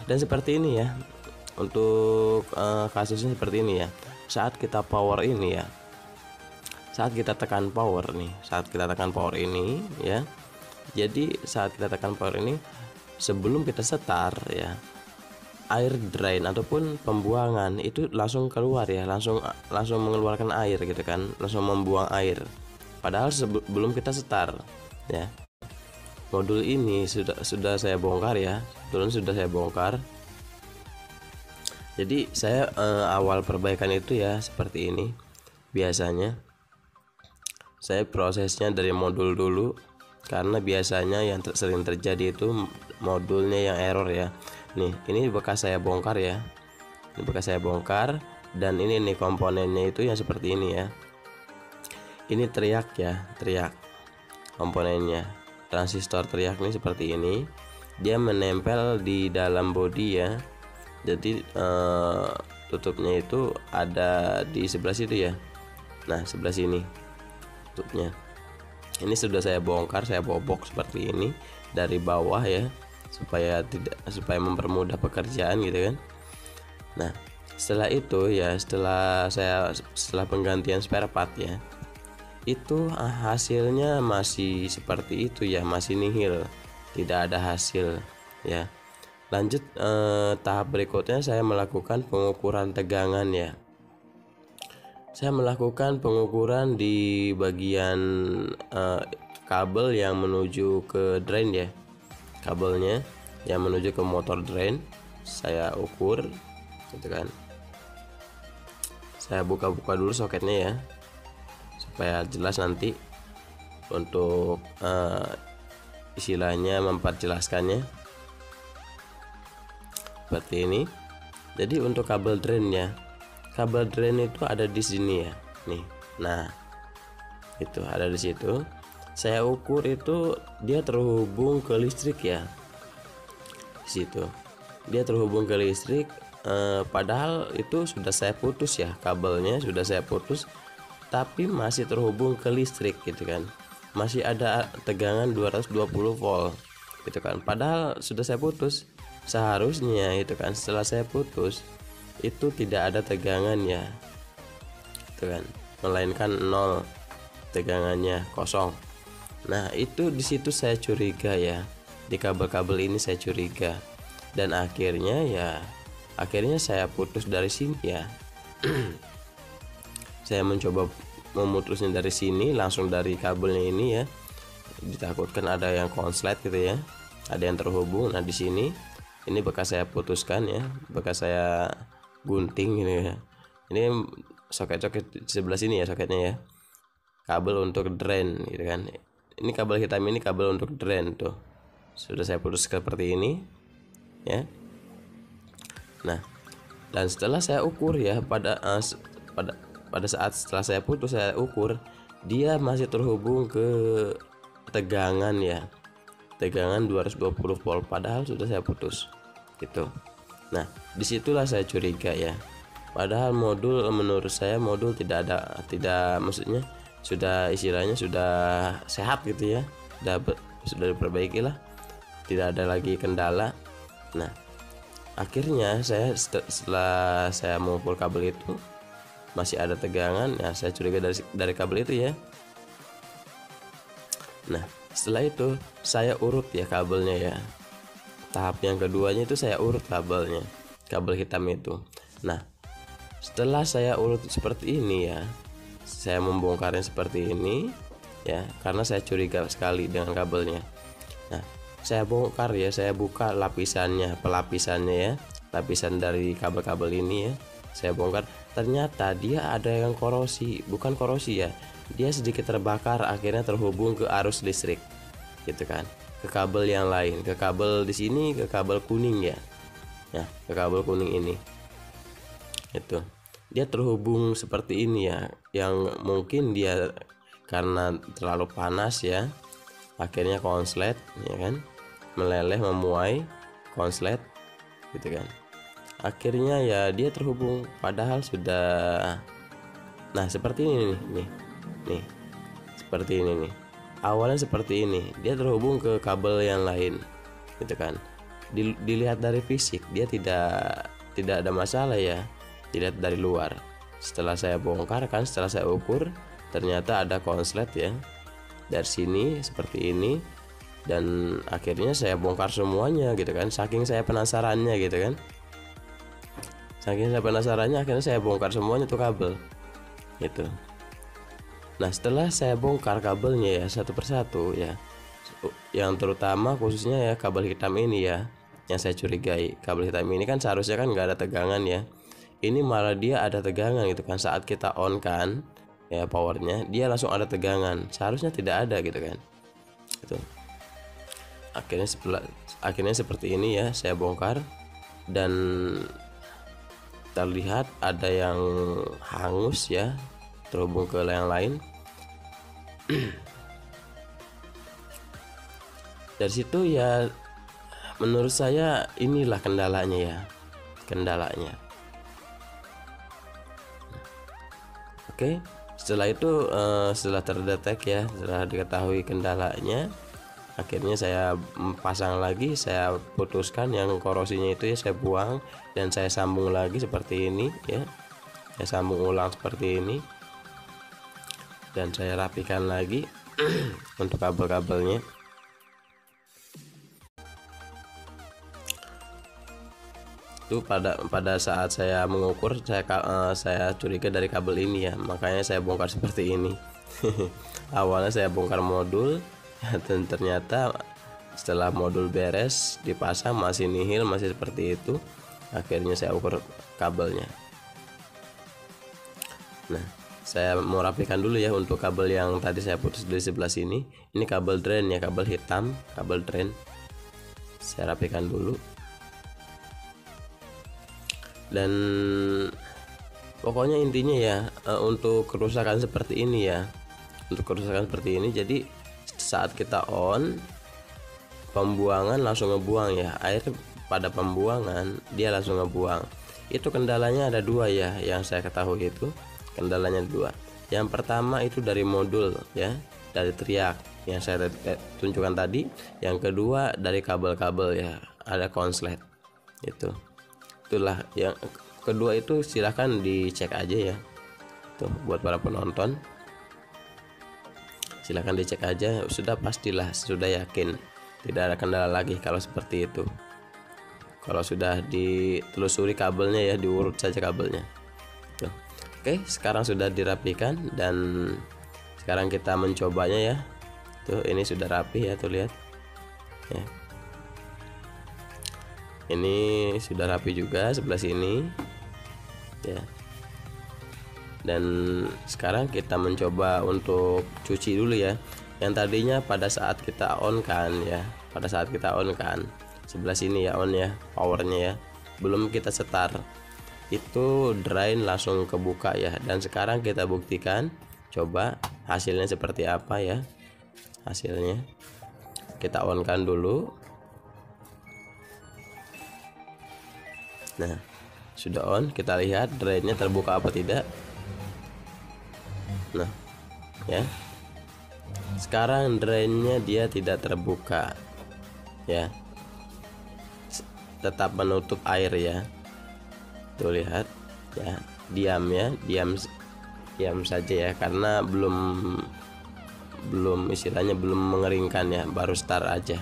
dan seperti ini ya untuk kasusnya seperti ini ya. Saat kita power ini ya, saat kita tekan power nih, saat kita tekan power ini ya, jadi saat kita tekan power ini sebelum kita start ya, air drain ataupun pembuangan itu langsung keluar ya, langsung mengeluarkan air gitu kan, langsung membuang air, padahal sebelum kita start ya. Modul ini sudah saya bongkar ya, turun sudah saya bongkar. Jadi saya awal perbaikan itu ya seperti ini. Biasanya saya prosesnya dari modul dulu, karena biasanya yang sering terjadi itu modulnya yang error ya. Nih, ini bekas saya bongkar ya. Ini bekas saya bongkar, dan ini nih komponennya itu yang seperti ini ya. Ini teriak ya, teriak komponennya. Transistor teriak nih seperti ini. Dia menempel di dalam bodi ya. Jadi tutupnya itu ada di sebelah situ ya. Nah, sebelah sini tutupnya. Ini sudah saya bongkar, saya bobok seperti ini dari bawah ya, supaya mempermudah pekerjaan gitu kan. Nah, setelah itu ya, setelah penggantian spare part ya, itu hasilnya masih seperti itu ya, masih nihil, tidak ada hasil ya. Lanjut tahap berikutnya, saya melakukan pengukuran tegangan ya. Saya melakukan pengukuran di bagian kabel yang menuju ke drain ya. Kabelnya yang menuju ke motor drain saya ukur gitu kan. Saya buka-buka dulu soketnya ya, supaya jelas nanti untuk istilahnya memperjelaskannya seperti ini. Jadi untuk kabel drainnya, kabel drain itu ada di sini ya, nih. Nah, itu ada di situ. Saya ukur itu dia terhubung ke listrik ya. Di situ dia terhubung ke listrik, padahal itu sudah saya putus ya, kabelnya sudah saya putus, tapi masih terhubung ke listrik gitu kan. Masih ada tegangan 220 volt gitu kan. Padahal sudah saya putus. Seharusnya itu kan setelah saya putus itu tidak ada tegangan ya, itu kan, melainkan nol, tegangannya kosong. Nah, itu di situ saya curiga ya, di kabel-kabel ini saya curiga, dan akhirnya saya putus dari sini ya. Saya mencoba memutusnya dari sini, langsung dari kabelnya ini ya, ditakutkan ada yang konslet gitu ya, ada yang terhubung. Nah, di sini ini bekas saya putuskan ya, bekas saya gunting ini ya. Ini soket-soket di sebelah sini ya, soketnya ya, kabel untuk drain gitu kan. Ini kabel hitam, ini kabel untuk drain tuh, sudah saya putus seperti ini ya. Nah, dan setelah saya ukur ya, pada saat setelah saya putus, saya ukur dia masih terhubung ke tegangan ya, tegangan 220 volt, padahal sudah saya putus gitu. Nah, disitulah saya curiga ya, padahal modul, menurut saya modul tidak maksudnya sudah, istilahnya sudah sehat gitu ya, sudah diperbaiki lah, tidak ada lagi kendala. Nah, akhirnya setelah saya mengukur kabel itu masih ada tegangan ya, saya curiga dari kabel itu ya. Nah, setelah itu saya urut ya kabelnya ya. Tahap yang keduanya itu saya urut kabelnya, kabel hitam itu. Nah, setelah saya urut seperti ini ya, saya membongkarnya seperti ini ya, karena saya curiga sekali dengan kabelnya. Nah, saya bongkar ya, saya buka pelapisannya ya, lapisan dari kabel-kabel ini ya, saya bongkar. Ternyata dia ada yang korosi, bukan korosi ya, dia sedikit terbakar, akhirnya terhubung ke arus listrik gitu kan, ke kabel yang lain, ke kabel di sini, ke kabel kuning ya. Nah, ke kabel kuning ini itu dia terhubung seperti ini ya, yang mungkin dia karena terlalu panas ya, akhirnya konslet ya kan, meleleh, memuai, konslet gitu kan. Akhirnya ya dia terhubung, padahal sudah. Nah, seperti ini nih, seperti ini nih, awalnya seperti ini, dia terhubung ke kabel yang lain gitu kan. dilihat dari fisik dia tidak ada masalah ya, dilihat dari luar. Setelah saya bongkar kan, setelah saya ukur, ternyata ada konslet ya dari sini seperti ini, dan akhirnya saya bongkar semuanya gitu kan, saking saya penasarannya gitu kan, akhirnya saya bongkar semuanya tuh kabel gitu. Nah setelah saya bongkar kabelnya ya satu persatu ya, yang terutama khususnya ya kabel hitam ini ya, yang saya curigai. Kabel hitam ini kan seharusnya kan nggak ada tegangan ya, ini malah dia ada tegangan gitu kan. Saat kita on kan ya powernya, dia langsung ada tegangan, seharusnya tidak ada gitu kan gitu. Akhirnya seperti ini ya, saya bongkar dan terlihat ada yang hangus ya, terhubung ke yang lain. Dari situ ya menurut saya inilah kendalanya. Oke, setelah itu setelah terdetek ya, setelah diketahui kendalanya, akhirnya saya pasang lagi, saya putuskan yang korosinya itu ya, saya buang dan saya sambung lagi seperti ini ya, saya sambung ulang seperti ini dan saya rapikan lagi untuk kabel-kabelnya. Itu pada saat saya mengukur, saya curiga dari kabel ini ya, makanya saya bongkar seperti ini. Awalnya saya bongkar modul dan ternyata setelah modul beres dipasang masih nihil, masih seperti itu. Akhirnya saya ukur kabelnya. Nah saya mau rapikan dulu ya untuk kabel yang tadi saya putus di sebelah sini. Ini kabel drain ya, kabel hitam, kabel drain. Saya rapikan dulu. Dan pokoknya intinya ya, untuk kerusakan seperti ini ya, jadi saat kita on, pembuangan langsung ngebuang ya, air pada pembuangan dia langsung ngebuang. Itu kendalanya ada dua ya, yang saya ketahui itu kendalanya dua. Yang pertama itu dari modul ya, dari teriak yang saya tunjukkan tadi. Yang kedua dari kabel-kabel ya, ada konslet. Itulah yang kedua, itu silahkan dicek aja ya, tuh buat para penonton silahkan dicek aja, sudah yakin tidak ada kendala lagi kalau seperti itu. Kalau sudah ditelusuri kabelnya ya, diurut saja kabelnya tuh. Oke, sekarang sudah dirapikan dan sekarang kita mencobanya ya. Tuh ini sudah rapi ya, tuh lihat ya. Ini sudah rapi juga sebelah sini ya. Dan sekarang kita mencoba untuk cuci dulu ya. Yang tadinya pada saat kita on kan ya, sebelah sini ya on ya, powernya ya, belum kita setar, itu drain langsung kebuka ya. Dan sekarang kita buktikan, coba hasilnya seperti apa ya. Hasilnya kita on kan dulu. Nah sudah on, kita lihat drainnya terbuka apa tidak. Nah ya, sekarang drainnya dia tidak terbuka ya, tetap menutup air ya. Tuh lihat ya, diam saja ya, karena belum istilahnya belum mengeringkan ya, baru start aja.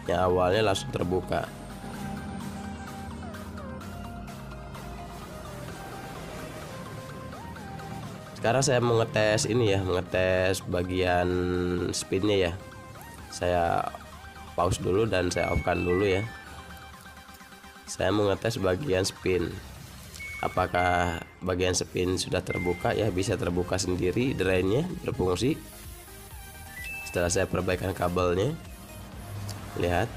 Yang awalnya langsung terbuka. Sekarang saya mengetes ini ya, mengetes bagian spinnya ya. Saya pause dulu dan saya off kan dulu ya. Saya mengetes bagian spin, apakah bagian spin sudah terbuka ya, bisa terbuka sendiri, drainnya berfungsi. Setelah saya perbaikan kabelnya, lihat,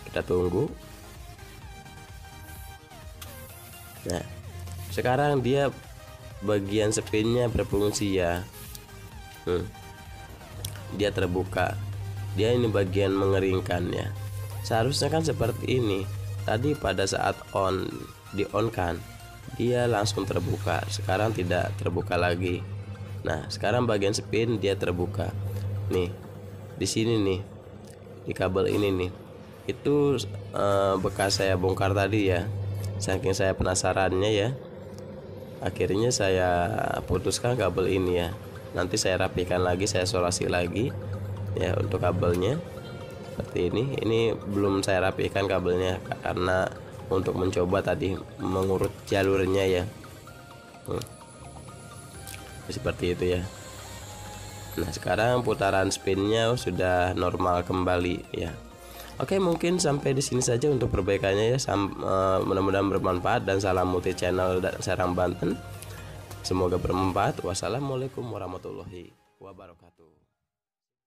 kita tunggu. Nah sekarang dia bagian spinnya berfungsi ya. Dia terbuka, dia ini bagian mengeringkan ya. Seharusnya kan seperti ini. Tadi pada saat di on kan dia langsung terbuka, sekarang tidak terbuka lagi. Nah sekarang bagian spin dia terbuka nih, di sini nih, di kabel ini nih, Itu bekas saya bongkar tadi ya. Saking saya penasarannya ya, akhirnya saya putuskan kabel ini ya. Nanti saya rapikan lagi, saya solasi lagi ya untuk kabelnya. Seperti ini belum saya rapikan kabelnya karena untuk mencoba tadi mengurut jalurnya ya. Seperti itu ya. Nah sekarang putaran spinnya sudah normal kembali ya. Oke, mungkin sampai di sini saja untuk perbaikannya ya. Mudah-mudahan bermanfaat, dan salam multi channel dan Serang Banten. Semoga bermanfaat. Wassalamualaikum warahmatullahi wabarakatuh.